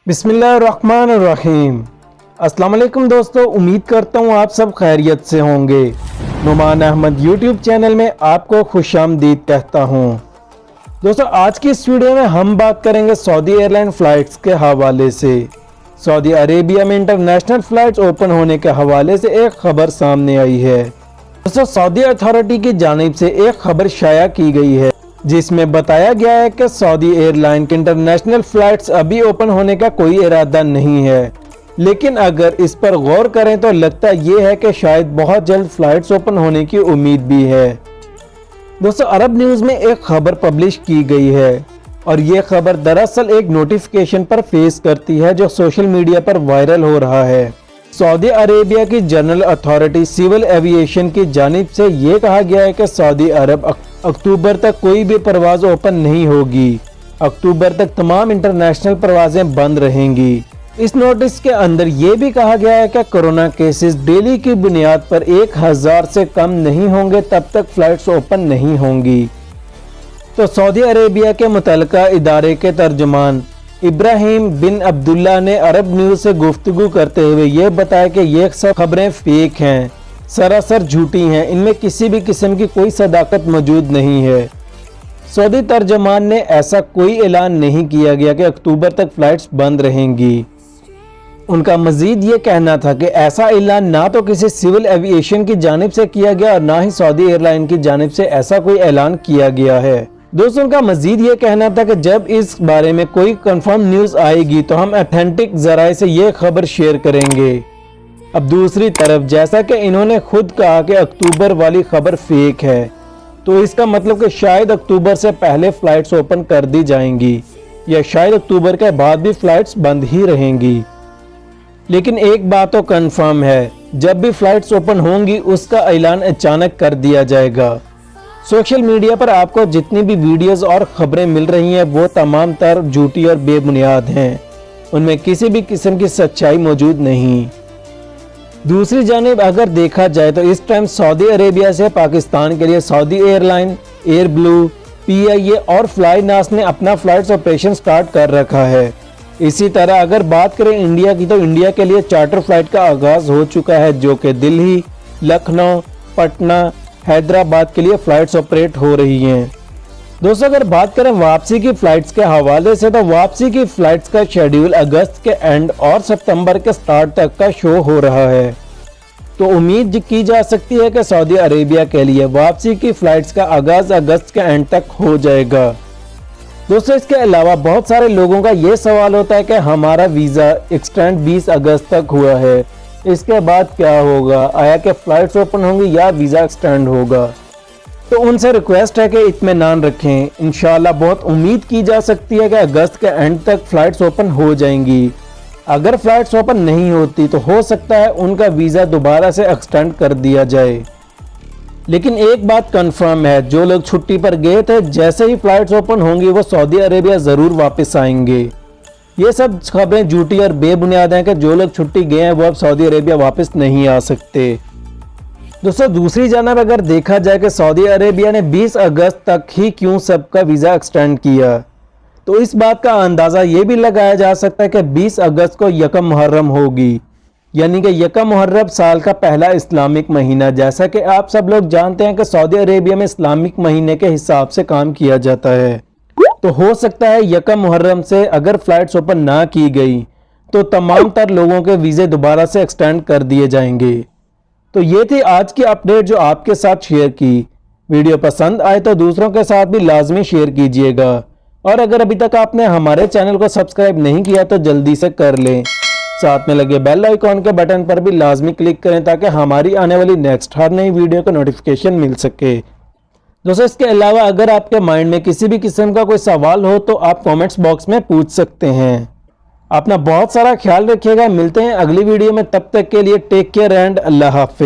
बिस्मिल्लाहिर्रहमानिर्रहीम। अस्सलाम वालेकुम दोस्तों, उम्मीद करता हूँ आप सब खैरियत से होंगे। नुमान अहमद यूट्यूब चैनल में आपको खुशामदीद कहता हूँ। दोस्तों, आज की इस वीडियो में हम बात करेंगे सऊदी एयरलाइन फ़्लाइट्स के हवाले से। सऊदी अरेबिया में इंटरनेशनल फ़्लाइट्स ओपन होने के हवाले से एक खबर सामने आई है। दोस्तों, सऊदी अथॉरिटी की जानिब से एक खबर शाया की गई है जिसमें बताया गया है कि सऊदी एयरलाइन के इंटरनेशनल फ़्लाइट्स अभी ओपन होने का कोई इरादा नहीं है, लेकिन अगर इस पर गौर करें तो लगता ये है कि शायद बहुत जल्द फ़्लाइट्स ओपन होने की उम्मीद भी है। दोस्तों, अरब न्यूज़ में एक खबर पब्लिश की गई है और ये खबर दरअसल एक नोटिफिकेशन पर फेस करती है जो सोशल मीडिया पर वायरल हो रहा है। सऊदी अरेबिया की जनरल अथॉरिटी सिविल एविएशन की जानिब से ये कहा गया है कि सऊदी अरब अक्टूबर तक कोई भी परवाज़ ओपन नहीं होगी। अक्टूबर तक तमाम इंटरनेशनल परवाज़ें बंद रहेंगी। इस नोटिस के अंदर ये भी कहा गया है कि कोरोना केसेस डेली की बुनियाद पर 1000 से कम नहीं होंगे तब तक फ़्लाइट्स ओपन नहीं होंगी। तो सऊदी अरेबिया के मुतल्लिका इदारे के तर्जुमान इब्राहिम बिन अब्दुल्ला ने अरब न्यूज़ से गुफ्तगू करते हुए ये बताया कि ये सब खबरें फेक हैं, सरासर झूठी हैं, इनमें किसी भी किस्म की कोई सदाकत मौजूद नहीं है। सऊदी तर्जमान ने ऐसा कोई ऐलान नहीं किया गया कि अक्टूबर तक फ़्लाइट्स बंद रहेंगी। उनका मजीद ये कहना था कि ऐसा ऐलान ना तो किसी सिविल एविएशन की जानिब से किया गया और ना ही सऊदी एयरलाइन की जानिब से ऐसा कोई ऐलान किया गया है। दोस्तों, उनका मजीद ये कहना था कि जब इस बारे में कोई कंफर्म न्यूज़ आएगी तो हम ऑथेंटिक ज़राए से ये खबर शेयर करेंगे। अब दूसरी तरफ, जैसा कि इन्होंने खुद कहा कि अक्टूबर वाली खबर फेक है, तो इसका मतलब कि शायद अक्टूबर से पहले फ़्लाइट्स ओपन कर दी जाएंगी या शायद अक्टूबर के बाद भी फ़्लाइट्स बंद ही रहेंगी। लेकिन एक बात तो कंफर्म है, जब भी फ़्लाइट्स ओपन होंगी उसका ऐलान अचानक कर दिया जाएगा। सोशल मीडिया पर आपको जितनी भी वीडियोस और खबरें मिल रही हैं वो तमाम तर झूठी और बेबुनियाद हैं, उनमें किसी भी किस्म की सच्चाई मौजूद नहीं। दूसरी जानिब अगर देखा जाए तो इस टाइम सऊदी अरेबिया से पाकिस्तान के लिए Saudi airline, air blue, PIA और फ्लाईनास ने अपना फ़्लाइट्स ऑपरेशन स्टार्ट कर रखा है। इसी तरह अगर बात करें इंडिया की तो इंडिया के लिए चार्टर फ्लाइट का आगाज़ हो चुका है जो कि दिल्ली, लखनऊ, पटना, हैदराबाद के लिए फ़्लाइट्स ऑपरेट हो रही हैं। दोस्तों, अगर बात करें वापसी की फ़्लाइट्स के हवाले से तो वापसी की फ़्लाइट्स का शेड्यूल अगस्त के एंड और सितंबर के स्टार्ट तक का शो हो रहा है। तो उम्मीद की जा सकती है कि सऊदी अरेबिया के लिए वापसी की फ़्लाइट्स का आगाज़ अगस्त के एंड तक हो जाएगा। दोस्तों, इसके अलावा बहुत सारे लोगों का ये सवाल होता है कि हमारा वीज़ा एक्सटेंड 20 अगस्त तक हुआ है, इसके बाद क्या होगा, आया कि फ़्लाइट्स ओपन होंगी या वीज़ा एक्सटेंड होगा। तो उनसे रिक्वेस्ट है कि इत्मीनान रखें, इंशाल्लाह बहुत उम्मीद की जा सकती है कि अगस्त के एंड तक फ़्लाइट्स ओपन हो जाएंगी। अगर फ़्लाइट्स ओपन नहीं होती तो हो सकता है उनका वीज़ा दोबारा से एक्सटेंड कर दिया जाए। लेकिन एक बात कंफर्म है, जो लोग छुट्टी पर गए थे जैसे ही फ़्लाइट्स ओपन होंगी वो सऊदी अरेबिया ज़रूर वापस आएंगे। ये सब खबरें झूठी और बेबुनियाद हैं कि जो लोग छुट्टी गए हैं वो अब सऊदी अरेबिया वापस नहीं आ सकते। दोस्तों, दूसरी जानब अगर देखा जाए कि सऊदी अरेबिया ने 20 अगस्त तक ही क्यों सबका वीज़ा एक्सटेंड किया, तो इस बात का अंदाज़ा ये भी लगाया जा सकता है कि 20 अगस्त को यकम मुहर्रम होगी, यानी कि यकम मुहर्रम साल का पहला इस्लामिक महीना। जैसा कि आप सब लोग जानते हैं कि सऊदी अरेबिया में इस्लामिक महीने के हिसाब से काम किया जाता है। तो हो सकता है यकम मुहर्रम से अगर फ़्लाइट्स ओपन ना की गई तो तमाम तर लोगों के वीज़े दोबारा से एक्सटेंड कर दिए जाएंगे। तो ये थी आज की अपडेट जो आपके साथ शेयर की। वीडियो पसंद आए तो दूसरों के साथ भी लाजमी शेयर कीजिएगा और अगर अभी तक आपने हमारे चैनल को सब्सक्राइब नहीं किया तो जल्दी से कर लें। साथ में लगे बेल आइकॉन के बटन पर भी लाजमी क्लिक करें ताकि हमारी आने वाली नेक्स्ट हर नई वीडियो का नोटिफिकेशन मिल सके। दोस्तों, इसके अलावा अगर आपके माइंड में किसी भी किस्म का कोई सवाल हो तो आप कमेंट्स बॉक्स में पूछ सकते हैं। अपना बहुत सारा ख्याल रखिएगा, मिलते हैं अगली वीडियो में, तब तक के लिए टेक केयर एंड अल्लाह हाफिज़।